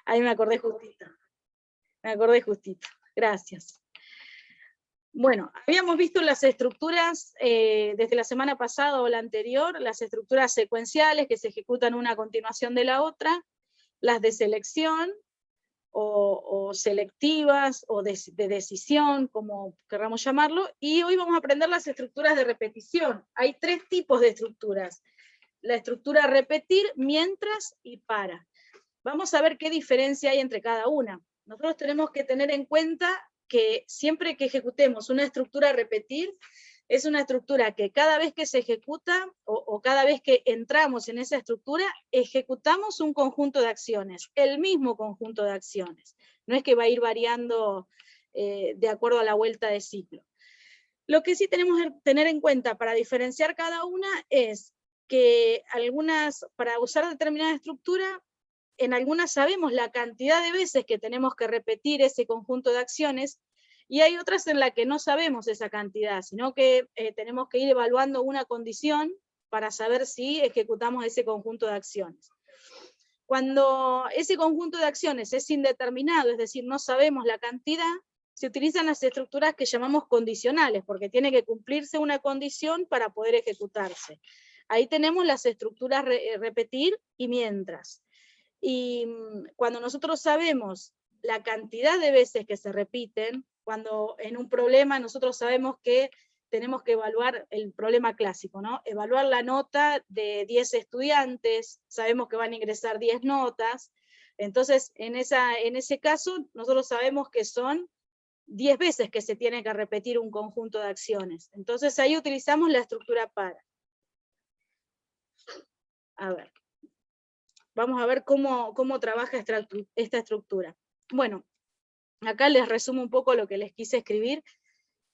Ahí me acordé justito. Me acordé justito. Gracias. Bueno, habíamos visto las estructuras desde la semana pasada o la anterior, las estructuras secuenciales que se ejecutan una a continuación de la otra, las de selección, o selectivas, o de decisión, como queramos llamarlo, y hoy vamos a aprender las estructuras de repetición. Hay 3 tipos de estructuras: la estructura repetir, mientras y para. Vamos a ver qué diferencia hay entre cada una. Nosotros tenemos que tener en cuenta que siempre que ejecutemos una estructura repetir, es una estructura que cada vez que se ejecuta, o cada vez que entramos en esa estructura, ejecutamos un conjunto de acciones, el mismo conjunto de acciones. No es que va a ir variando de acuerdo a la vuelta de ciclo. Lo que sí tenemos que tener en cuenta para diferenciar cada una es que para usar determinada estructura, en algunas sabemos la cantidad de veces que tenemos que repetir ese conjunto de acciones, y hay otras en las que no sabemos esa cantidad, sino que tenemos que ir evaluando una condición para saber si ejecutamos ese conjunto de acciones. Cuando ese conjunto de acciones es indeterminado, es decir, no sabemos la cantidad, se utilizan las estructuras que llamamos condicionales, porque tiene que cumplirse una condición para poder ejecutarse. Ahí tenemos las estructuras repetir y mientras. Y cuando nosotros sabemos la cantidad de veces que se repiten, cuando en un problema nosotros sabemos que tenemos que evaluar el problema clásico, ¿no? Evaluar la nota de 10 estudiantes, sabemos que van a ingresar 10 notas, entonces en ese caso nosotros sabemos que son 10 veces que se tiene que repetir un conjunto de acciones. Entonces ahí utilizamos la estructura para. A ver. Vamos a ver cómo trabaja esta estructura. Bueno, acá les resumo un poco lo que les quise escribir,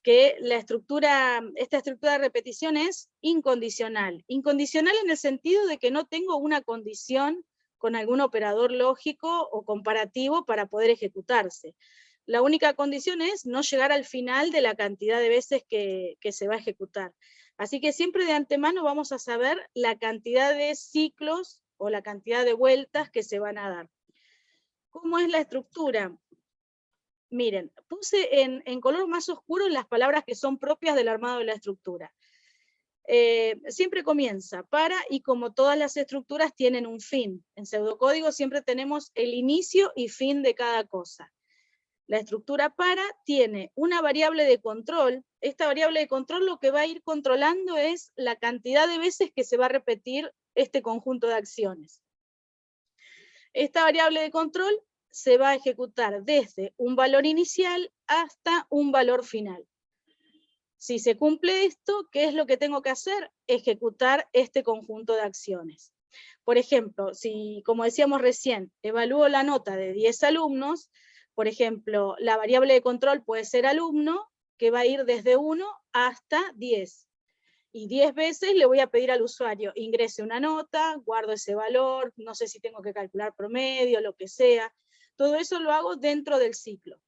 que esta estructura de repetición es incondicional. Incondicional en el sentido de que no tengo una condición con algún operador lógico o comparativo para poder ejecutarse. La única condición es no llegar al final de la cantidad de veces que se va a ejecutar. Así que siempre de antemano vamos a saber la cantidad de ciclos o la cantidad de vueltas que se van a dar. ¿Cómo es la estructura? Miren, puse en color más oscuro las palabras que son propias del armado de la estructura. Siempre comienza para, y como todas las estructuras tienen un fin. En pseudocódigo siempre tenemos el inicio y fin de cada cosa. La estructura para tiene una variable de control. Esta variable de control lo que va a ir controlando es la cantidad de veces que se va a repetir este conjunto de acciones. Esta variable de control se va a ejecutar desde un valor inicial hasta un valor final. Si se cumple esto, ¿qué es lo que tengo que hacer? Ejecutar este conjunto de acciones. Por ejemplo, si, como decíamos recién, evalúo la nota de 10 alumnos, por ejemplo, la variable de control puede ser alumno, que va a ir desde 1 hasta 10. Y 10 veces le voy a pedir al usuario, ingrese una nota, guardo ese valor, no sé si tengo que calcular promedio, lo que sea. Todo eso lo hago dentro del ciclo.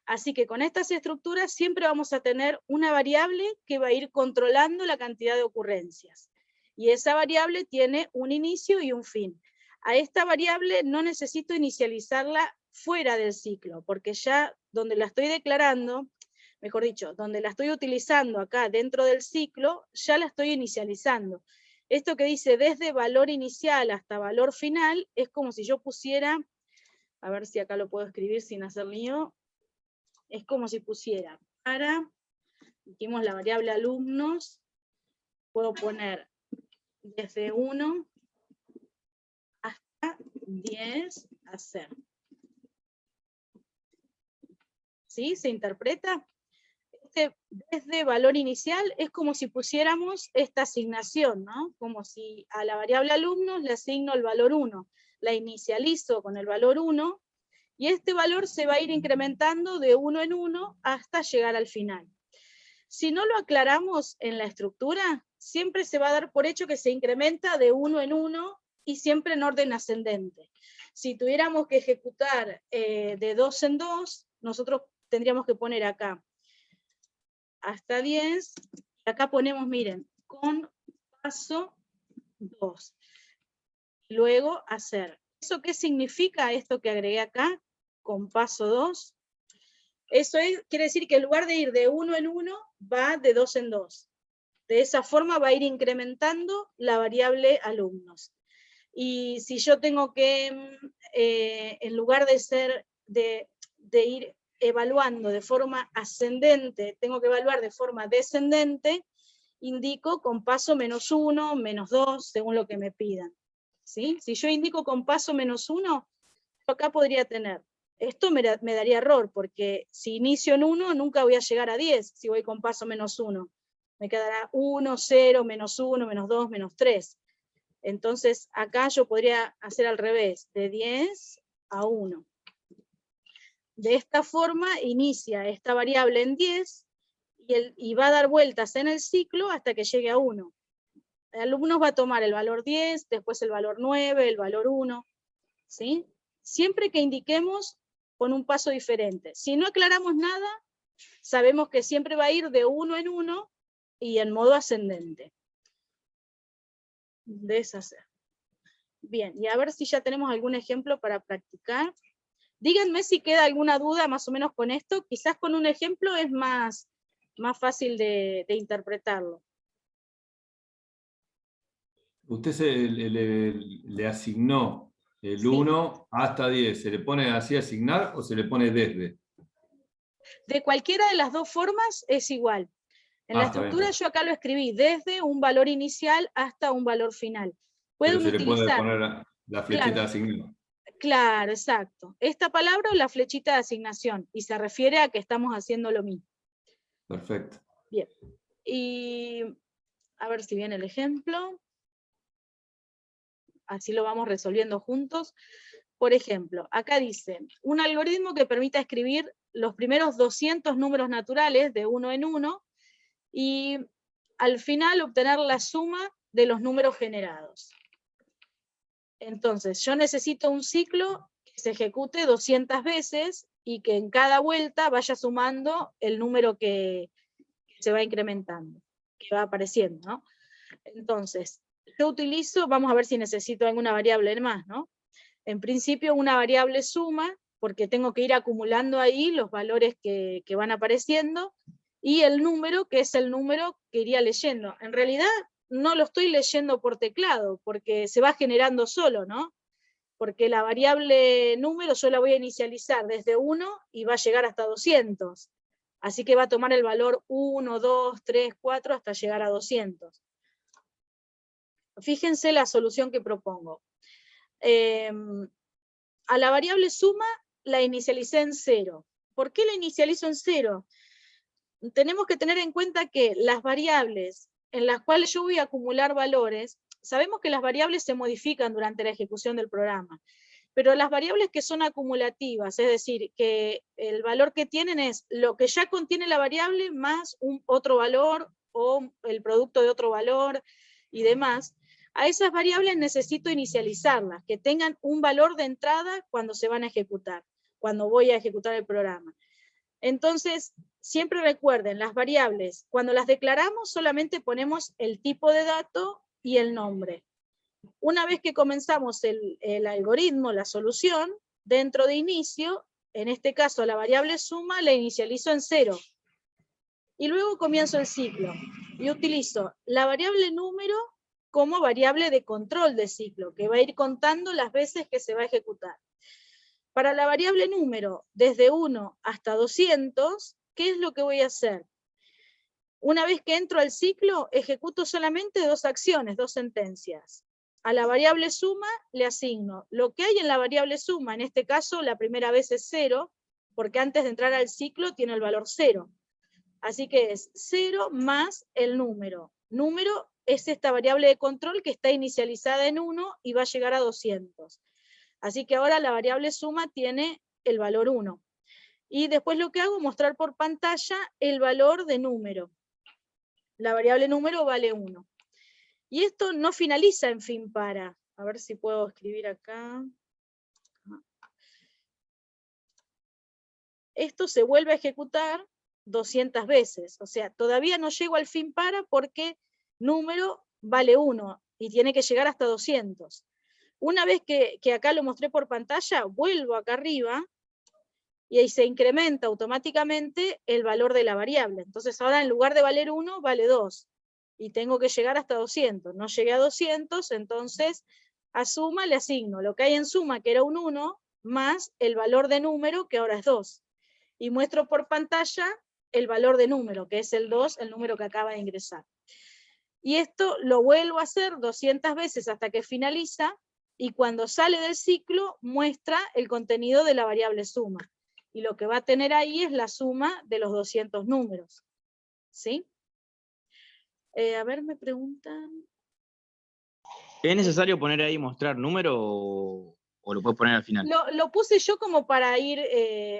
Así que con estas estructuras siempre vamos a tener una variable que va a ir controlando la cantidad de ocurrencias. Y esa variable tiene un inicio y un fin. A esta variable no necesito inicializarla fuera del ciclo, porque ya donde la estoy declarando, mejor dicho, donde la estoy utilizando acá dentro del ciclo, ya la estoy inicializando. Esto que dice desde valor inicial hasta valor final, es como si yo pusiera, a ver si acá lo puedo escribir sin hacer lío, es como si pusiera para, dijimos la variable alumnos, puedo poner desde 1 hasta 10 hacer. ¿Sí? ¿Se interpreta? Desde valor inicial es como si pusiéramos esta asignación, ¿no? Como si a la variable alumnos le asigno el valor 1, la inicializo con el valor 1, y este valor se va a ir incrementando de 1 en 1 hasta llegar al final. Si no lo aclaramos en la estructura, siempre se va a dar por hecho que se incrementa de 1 en 1 y siempre en orden ascendente. Si tuviéramos que ejecutar de 2 en 2, nosotros tendríamos que poner acá hasta 10, acá ponemos, miren, con paso 2. Luego hacer ¿Eso qué significa, esto que agregué acá, con paso 2? Eso quiere decir que en lugar de ir de 1 en 1, va de 2 en 2. De esa forma va a ir incrementando la variable alumnos. Y si yo tengo que, en lugar de ir evaluando de forma ascendente, tengo que evaluar de forma descendente, indico con paso -1, -2, según lo que me pidan. ¿Sí? Si yo indico con paso -1, acá podría tener, esto me daría error, porque si inicio en 1, nunca voy a llegar a 10, si voy con paso -1. Me quedará 1, 0, -1, -2, -3. Entonces, acá yo podría hacer al revés, de 10 a 1. De esta forma, inicia esta variable en 10, y va a dar vueltas en el ciclo hasta que llegue a 1. El alumno va a tomar el valor 10, después el valor 9, el valor 1, ¿sí? Siempre que indiquemos con un paso diferente. Si no aclaramos nada, sabemos que siempre va a ir de 1 en 1 y en modo ascendente. Deshacer. Bien, y a ver si ya tenemos algún ejemplo para practicar. Díganme si queda alguna duda más o menos con esto. Quizás con un ejemplo es más fácil de interpretarlo. Usted le asignó el Sí. 1 hasta 10. ¿Se le pone así asignar o se le pone desde? De cualquiera de las dos formas es igual. En la estructura bien. yo acá lo escribí desde un valor inicial hasta un valor final. Pueden Pero se le puede utilizar, poner la flechita claro, asignada. claro, exacto. Esta palabra o la flechita de asignación, y se refiere a que estamos haciendo lo mismo. Perfecto. Bien. Y a ver si viene el ejemplo. Así lo vamos resolviendo juntos. Por ejemplo, acá dice, un algoritmo que permita escribir los primeros 200 números naturales de 1 en 1, y al final obtener la suma de los números generados. Entonces, yo necesito un ciclo que se ejecute 200 veces y que en cada vuelta vaya sumando el número que se va incrementando, que va apareciendo, ¿no? Entonces, yo utilizo, vamos a ver si necesito alguna variable más, ¿no? En principio una variable suma, porque tengo que ir acumulando ahí los valores que van apareciendo, y el número, que es el número que iría leyendo. En realidad no lo estoy leyendo por teclado, porque se va generando solo, ¿no? Porque la variable número yo la voy a inicializar desde 1 y va a llegar hasta 200. Así que va a tomar el valor 1, 2, 3, 4 hasta llegar a 200. Fíjense la solución que propongo. A la variable suma la inicialicé en 0. ¿Por qué la inicializo en 0? Tenemos que tener en cuenta que las variables en las cuales yo voy a acumular valores, sabemos que las variables se modifican durante la ejecución del programa, pero las variables que son acumulativas, es decir, que el valor que tienen es lo que ya contiene la variable más otro valor o el producto de otro valor y demás, a esas variables necesito inicializarlas, que tengan un valor de entrada cuando se van a ejecutar, cuando voy a ejecutar el programa. Entonces, siempre recuerden, las variables, cuando las declaramos solamente ponemos el tipo de dato y el nombre. Una vez que comenzamos el algoritmo, la solución, dentro de inicio, en este caso la variable suma la inicializo en 0. Y luego comienzo el ciclo y utilizo la variable número como variable de control de ciclo, que va a ir contando las veces que se va a ejecutar. Para la variable número, desde 1 hasta 200, ¿qué es lo que voy a hacer? Una vez que entro al ciclo, ejecuto solamente dos acciones, dos sentencias. A la variable suma le asigno lo que hay en la variable suma, en este caso la primera vez es 0, porque antes de entrar al ciclo tiene el valor 0. Así que es 0 más el número. Número es esta variable de control que está inicializada en 1 y va a llegar a 200. Así que ahora la variable suma tiene el valor 1. Y después lo que hago es mostrar por pantalla el valor de número. La variable número vale 1. Y esto no finaliza en fin para. A ver si puedo escribir acá. Esto se vuelve a ejecutar 200 veces. O sea, todavía no llego al fin para porque número vale 1 y tiene que llegar hasta 200. Una vez que acá lo mostré por pantalla, vuelvo acá arriba, y ahí se incrementa automáticamente el valor de la variable. Entonces ahora en lugar de valer 1, vale 2. Y tengo que llegar hasta 200. No llegué a 200, entonces a suma le asigno lo que hay en suma, que era un 1, más el valor de número, que ahora es 2. Y muestro por pantalla el valor de número, que es el 2, el número que acaba de ingresar. Y esto lo vuelvo a hacer 200 veces hasta que finaliza, y cuando sale del ciclo muestra el contenido de la variable suma. Y lo que va a tener ahí es la suma de los 200 números. ¿Sí? A ver, me preguntan. ¿Es necesario poner ahí mostrar número o lo puedes poner al final? Lo puse yo como para ir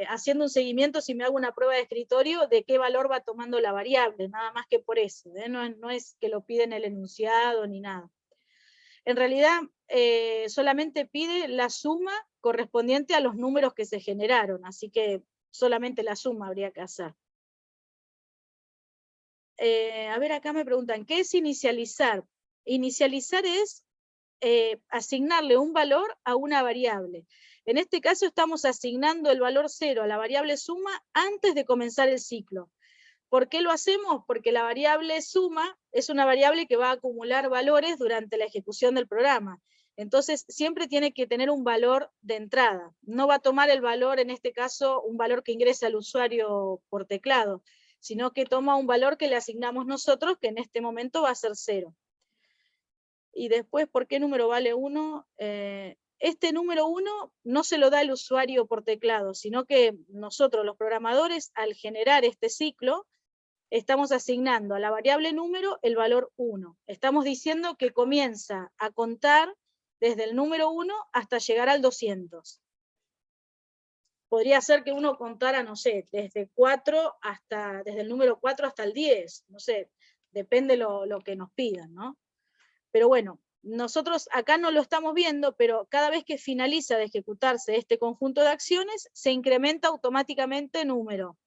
haciendo un seguimiento si me hago una prueba de escritorio de qué valor va tomando la variable, nada más que por eso. No es que lo pide en el enunciado ni nada. En realidad, solamente pide la suma correspondiente a los números que se generaron, así que solamente la suma habría que hacer. A ver, acá me preguntan, ¿qué es inicializar? Inicializar es asignarle un valor a una variable. En este caso estamos asignando el valor 0 a la variable suma antes de comenzar el ciclo. ¿Por qué lo hacemos? Porque la variable suma es una variable que va a acumular valores durante la ejecución del programa. Entonces, siempre tiene que tener un valor de entrada. No va a tomar el valor, en este caso, un valor que ingresa al usuario por teclado, sino que toma un valor que le asignamos nosotros, que en este momento va a ser 0. Y después, ¿por qué número vale 1? Este número 1 no se lo da el usuario por teclado, sino que nosotros, los programadores, al generar este ciclo, estamos asignando a la variable número el valor 1. Estamos diciendo que comienza a contar desde el número 1 hasta llegar al 200. Podría ser que uno contara, no sé, desde el número 4 hasta el 10, no sé, depende lo que nos pidan, ¿no? Pero bueno, nosotros acá no lo estamos viendo, pero cada vez que finaliza de ejecutarse este conjunto de acciones, se incrementa automáticamente número.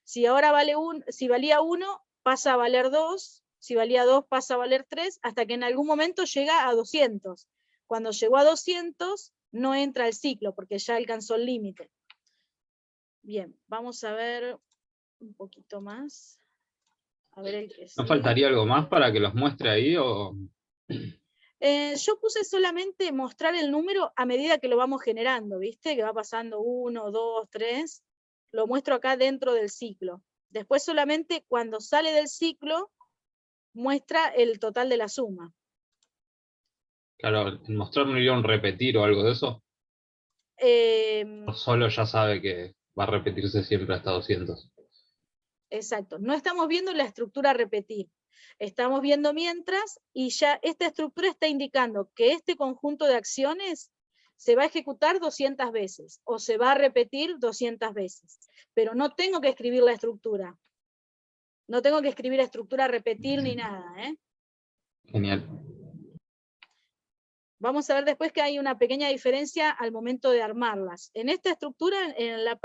Si ahora si valía 1, pasa a valer 2, si valía 2 pasa a valer 3, hasta que en algún momento llega a 200. Cuando llegó a 200, no entra al ciclo, porque ya alcanzó el límite. Bien, vamos a ver un poquito más. A ver el que ¿No sigue. faltaría algo más para que los muestre ahí? O... Yo puse solamente mostrar el número a medida que lo vamos generando, ¿viste? Que va pasando 1, 2, 3. Lo muestro acá dentro del ciclo. Después solamente cuando sale del ciclo, muestra el total de la suma. Claro, mostrar no iría un repetir o algo de eso. O solo ya sabe que va a repetirse siempre hasta 200. Exacto. No estamos viendo la estructura repetir. Estamos viendo mientras, y ya esta estructura está indicando que este conjunto de acciones se va a ejecutar 200 veces, o se va a repetir 200 veces. Pero no tengo que escribir la estructura. No tengo que escribir estructura repetir ni nada, ¿eh? Genial. Vamos a ver después que hay una pequeña diferencia al momento de armarlas. En esta estructura, en la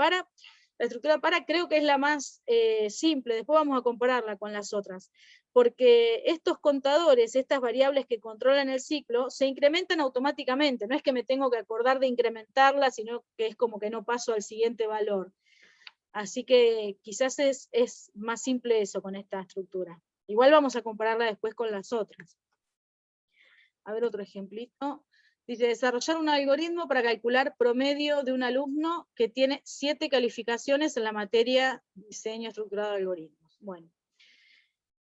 estructura para creo que es la más simple, después vamos a compararla con las otras, porque estos contadores, estas variables que controlan el ciclo, se incrementan automáticamente, no es que me tengo que acordar de incrementarlas, sino que es como que no paso al siguiente valor. Así que quizás es más simple eso con esta estructura. Igual vamos a compararla después con las otras. A ver otro ejemplito. Dice, desarrollar un algoritmo para calcular promedio de un alumno que tiene 7 calificaciones en la materia diseño estructurado de algoritmos. Bueno,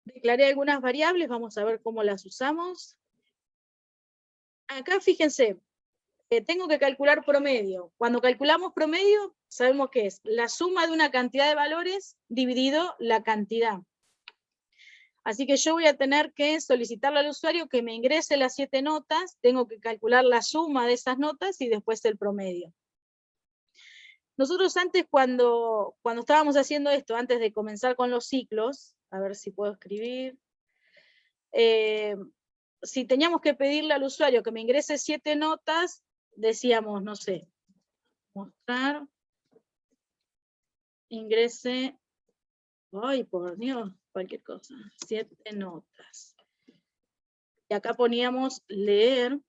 declaré algunas variables, vamos a ver cómo las usamos. Acá fíjense, tengo que calcular promedio. Cuando calculamos promedio, sabemos que es la suma de una cantidad de valores dividido la cantidad. Así que yo voy a tener que solicitarle al usuario que me ingrese las 7 notas, tengo que calcular la suma de esas notas y después el promedio. Nosotros antes, cuando estábamos haciendo esto, antes de comenzar con los ciclos, a ver si puedo escribir, si teníamos que pedirle al usuario que me ingrese 7 notas, decíamos, no sé, mostrar, ingrese, ay, por Dios, cualquier cosa, 7 notas. Y acá poníamos leer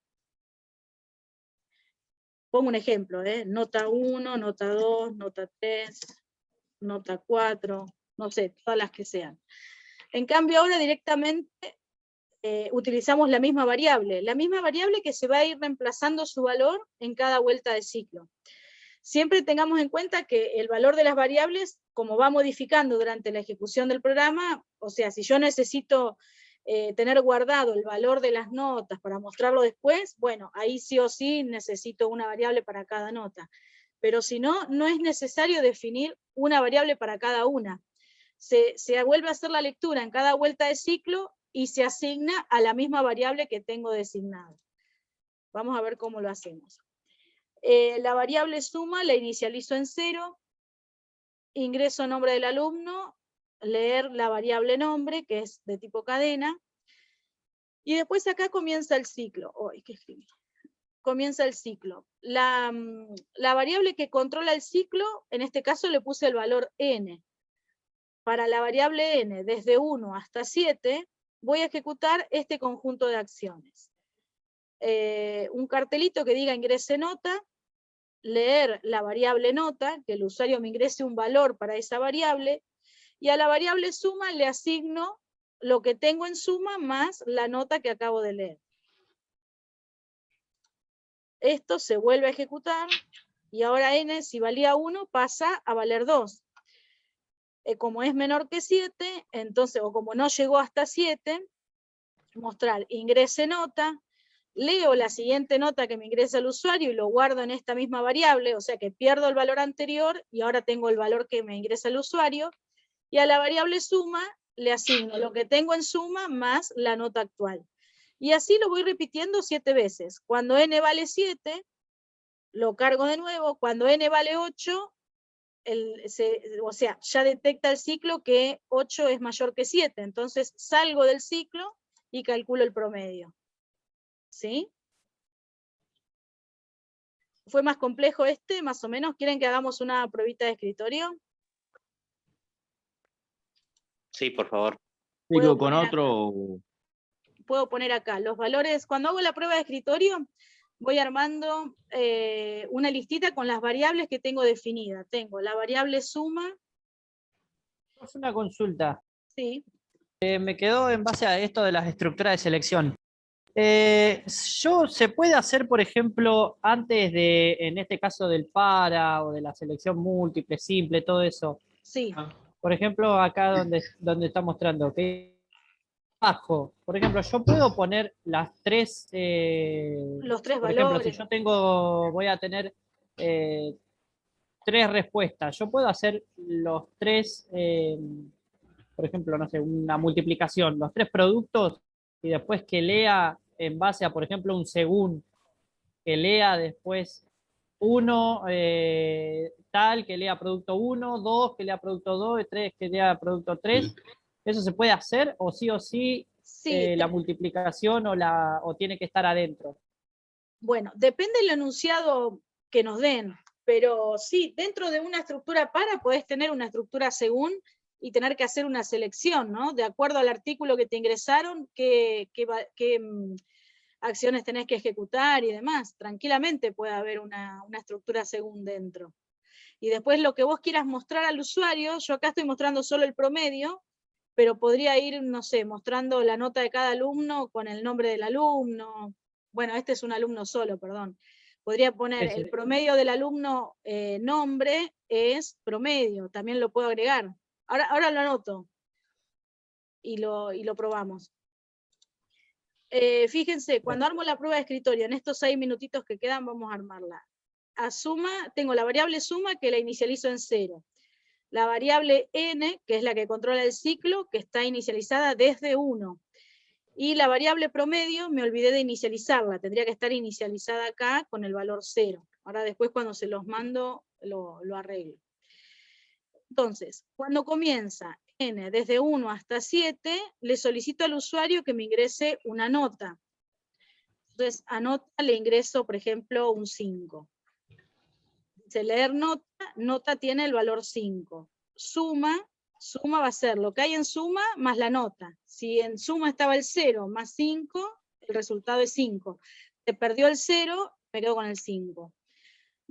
pongo un ejemplo, nota 1, nota 2, nota 3, nota 4, no sé, todas las que sean. En cambio ahora directamente utilizamos la misma variable que se va a ir reemplazando su valor en cada vuelta de ciclo. Siempre tengamos en cuenta que el valor de las variables, como va modificando durante la ejecución del programa, o sea, si yo necesito tener guardado el valor de las notas para mostrarlo después, bueno, ahí sí o sí necesito una variable para cada nota. Pero si no, no es necesario definir una variable para cada una. Se vuelve a hacer la lectura en cada vuelta de ciclo y se asigna a la misma variable que tengo designada. Vamos a ver cómo lo hacemos. La variable suma la inicializo en 0, ingreso nombre del alumno, leer la variable nombre, que es de tipo cadena, y después acá comienza el ciclo. Comienza el ciclo. La variable que controla el ciclo, en este caso le puse el valor n. Para la variable n, desde 1 hasta 7, voy a ejecutar este conjunto de acciones. Un cartelito que diga ingrese nota, leer la variable nota, que el usuario me ingrese un valor para esa variable, y a la variable suma le asigno lo que tengo en suma más la nota que acabo de leer. Esto se vuelve a ejecutar, y ahora n, si valía 1, pasa a valer 2. Como es menor que 7, entonces, o como no llegó hasta 7, mostrar ingrese nota, leo la siguiente nota que me ingresa el usuario y lo guardo en esta misma variable, o sea que pierdo el valor anterior y ahora tengo el valor que me ingresa el usuario, y a la variable suma le asigno lo que tengo en suma más la nota actual. Y así lo voy repitiendo 7 veces. Cuando n vale 7, lo cargo de nuevo. Cuando n vale 8, o sea, ya detecta el ciclo que 8 es mayor que 7. Entonces salgo del ciclo y calculo el promedio. ¿Sí? ¿Fue más complejo este, más o menos? ¿Quieren que hagamos una pruebita de escritorio? Sí, por favor. Puedo Con poner otro. Puedo poner acá los valores. Cuando hago la prueba de escritorio, voy armando una listita con las variables que tengo definidas. Tengo la variable suma. Es una consulta. Sí. Me quedó en base a esto de las estructuras de selección. ¿Se puede hacer, por ejemplo, antes de, en este caso del para o de la selección múltiple, simple, todo eso? Sí. Por ejemplo, acá donde está mostrando que abajo, por ejemplo, yo puedo poner las tres. Los tres por valores. ejemplo, si yo voy a tener 3 respuestas, yo puedo hacer los 3. Por ejemplo, no sé, una multiplicación, los 3 productos, y después que lea en base a, por ejemplo, un según, que lea después 1 tal, que lea producto 1, 2, que lea producto 2, 3, que lea producto 3. ¿Eso se puede hacer o sí Sí, la multiplicación o tiene que estar adentro? Bueno, depende del enunciado que nos den, pero sí, dentro de una estructura para podés tener una estructura según y tener que hacer una selección, ¿no? De acuerdo al artículo que te ingresaron, qué acciones tenés que ejecutar y demás. Tranquilamente puede haber una estructura según dentro. Y después lo que vos quieras mostrar al usuario, yo acá estoy mostrando solo el promedio, pero podría ir, no sé, mostrando la nota de cada alumno con el nombre del alumno. Bueno, este es un alumno solo, perdón. Podría poner el promedio del alumno nombre es promedio, también lo puedo agregar. Ahora lo anoto y lo probamos. Fíjense, cuando armo la prueba de escritorio, en estos 6 minutitos que quedan, vamos a armarla. A suma, tengo la variable suma que la inicializo en 0. La variable n, que es la que controla el ciclo, que está inicializada desde 1. Y la variable promedio, me olvidé de inicializarla, tendría que estar inicializada acá con el valor 0. Ahora después cuando se los mando, lo arreglo. Entonces, cuando comienza n desde 1 hasta 7, le solicito al usuario que me ingrese una nota. Entonces, a nota le ingreso, por ejemplo, un 5. Dice leer nota, nota tiene el valor 5. Suma va a ser lo que hay en suma más la nota. Si en suma estaba el 0 más 5, el resultado es 5. Se perdió el 0, me quedo con el 5.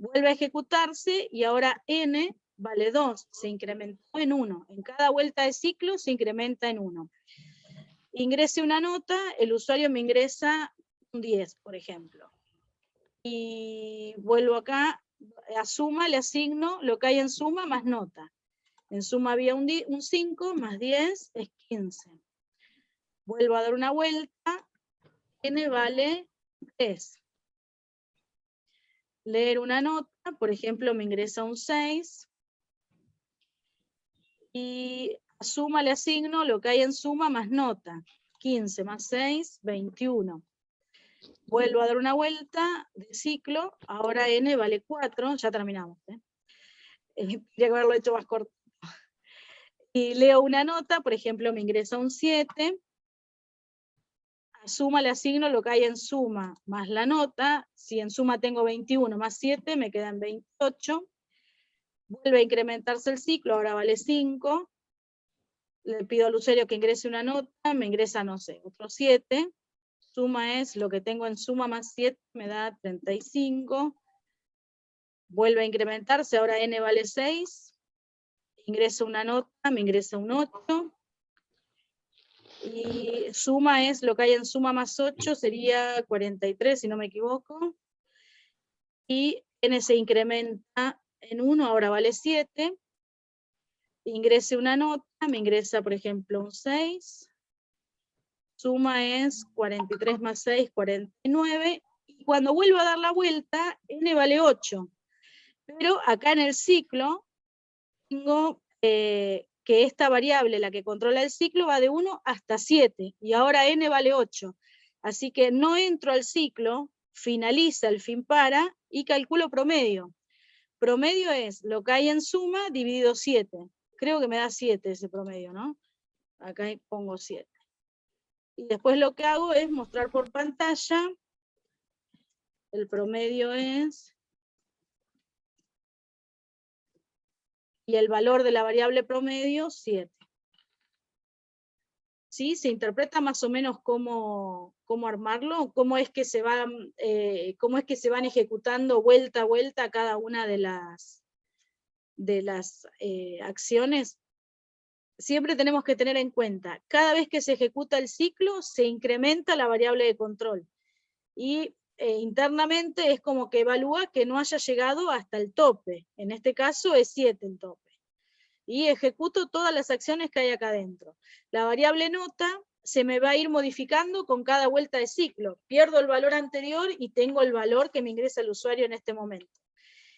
vuelve a ejecutarse y ahora n vale 2, se incrementó en 1. En cada vuelta de ciclo se incrementa en 1. Ingrese una nota, el usuario me ingresa un 10, por ejemplo. Y vuelvo acá, a suma le asigno lo que hay en suma más nota. En suma había un 5, más 10 es 15. Vuelvo a dar una vuelta, n vale 3. Leer una nota, por ejemplo, me ingresa un 6. Y a suma le asigno lo que hay en suma más nota. 15 más 6, 21. Vuelvo a dar una vuelta de ciclo, ahora n vale 4, ya terminamos. Tendría que haberlo hecho más corto. Y leo una nota, por ejemplo, me ingresa un 7. A suma le asigno lo que hay en suma más la nota. Si en suma tengo 21 más 7, me quedan 28. Vuelve a incrementarse el ciclo, ahora vale 5. Le pido al usuario que ingrese una nota, me ingresa, no sé, otro 7. Suma es lo que tengo en suma más 7, me da 35. Vuelve a incrementarse, ahora n vale 6. Ingreso una nota, me ingresa un 8. Y suma es lo que hay en suma más 8, sería 43, si no me equivoco. Y n se incrementa en 1, ahora vale 7. Ingrese una nota, me ingresa, por ejemplo, un 6. Suma es 43 más 6, 49. Y cuando vuelvo a dar la vuelta, n vale 8. Pero acá en el ciclo, tengo que esta variable, la que controla el ciclo, va de 1 hasta 7. Y ahora n vale 8. Así que no entro al ciclo, finaliza el fin para y calculo promedio. Promedio es lo que hay en suma dividido 7. Creo que me da 7 ese promedio, ¿no? Acá pongo 7. Y después lo que hago es mostrar por pantalla. El promedio es... Y el valor de la variable promedio, 7. ¿Sí? Se interpreta más o menos cómo armarlo, cómo es que se van ejecutando vuelta a vuelta cada una de las acciones. Siempre tenemos que tener en cuenta, cada vez que se ejecuta el ciclo, se incrementa la variable de control. Y internamente es como que evalúa que no haya llegado hasta el tope. En este caso es 7 el tope. Y ejecuto todas las acciones que hay acá adentro. La variable nota se me va a ir modificando con cada vuelta de ciclo. Pierdo el valor anterior y tengo el valor que me ingresa el usuario en este momento.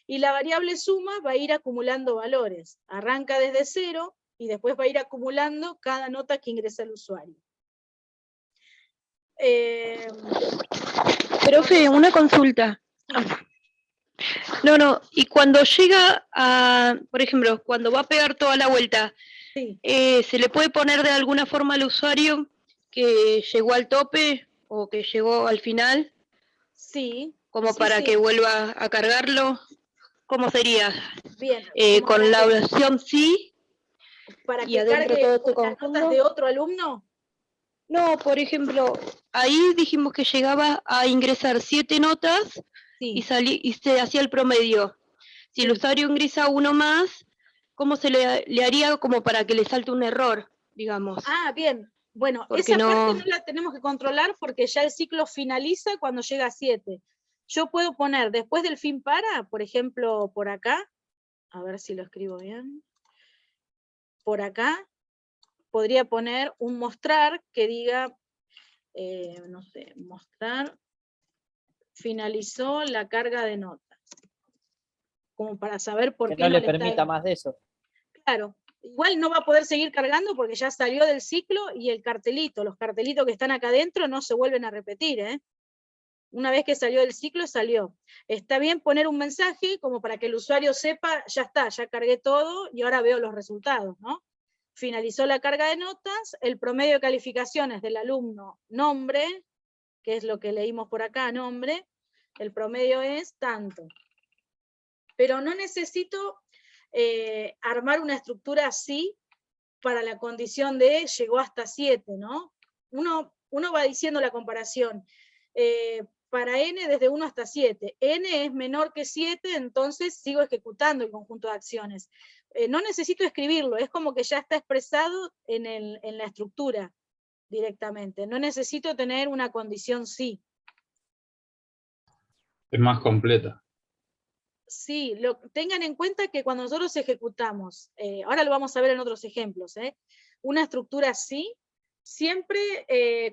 Y la variable suma va a ir acumulando valores. Arranca desde 0 y después va a ir acumulando cada nota que ingresa el usuario. Profe, una consulta. No, y cuando llega a, por ejemplo, cuando va a pegar toda la vuelta, sí. ¿Se le puede poner de alguna forma al usuario que llegó al tope o que llegó al final? Sí. Como sí, para sí. que vuelva a cargarlo. ¿Cómo sería? Bien. Con la opción sí. ¿Para y que adentro cargue todo las notas de otro alumno? No, por ejemplo, ahí dijimos que llegaba a ingresar 7 notas y se hacía el promedio. Si el usuario ingresa uno más, ¿cómo se le haría como para que le salte un error, digamos? Ah, bien. Bueno, porque esa parte no la tenemos que controlar porque ya el ciclo finaliza cuando llega a 7. Yo puedo poner después del fin para, por ejemplo, por acá, a ver si lo escribo bien, por acá, podría poner un mostrar que diga, no sé, mostrar, finalizó la carga de notas. Como para saber por qué no le permita más de eso. Claro. Igual no va a poder seguir cargando porque ya salió del ciclo y el cartelito, los cartelitos que están acá adentro no se vuelven a repetir, ¿eh? Una vez que salió del ciclo, salió. Está bien poner un mensaje como para que el usuario sepa, ya está, ya cargué todo y ahora veo los resultados, ¿no? Finalizó la carga de notas, el promedio de calificaciones del alumno nombre, que es lo que leímos por acá, nombre, el promedio es tanto. Pero no necesito armar una estructura así para la condición de llegó hasta 7, ¿no? Uno va diciendo la comparación. para n desde 1 hasta 7. N es menor que 7, entonces sigo ejecutando el conjunto de acciones. No necesito escribirlo, es como que ya está expresado en la estructura directamente. No necesito tener una condición sí. Es más completa. Sí, tengan en cuenta que cuando nosotros ejecutamos, ahora lo vamos a ver en otros ejemplos, una estructura sí, siempre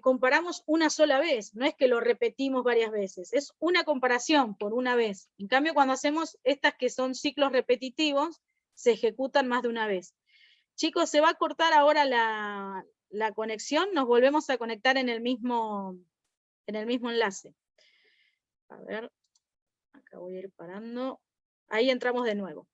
comparamos una sola vez, no es que lo repetimos varias veces, es una comparación por una vez. En cambio, cuando hacemos estas que son ciclos repetitivos, se ejecutan más de una vez. Chicos, se va a cortar ahora la conexión, nos volvemos a conectar en el mismo enlace. A ver, acá voy a ir parando. Ahí entramos de nuevo.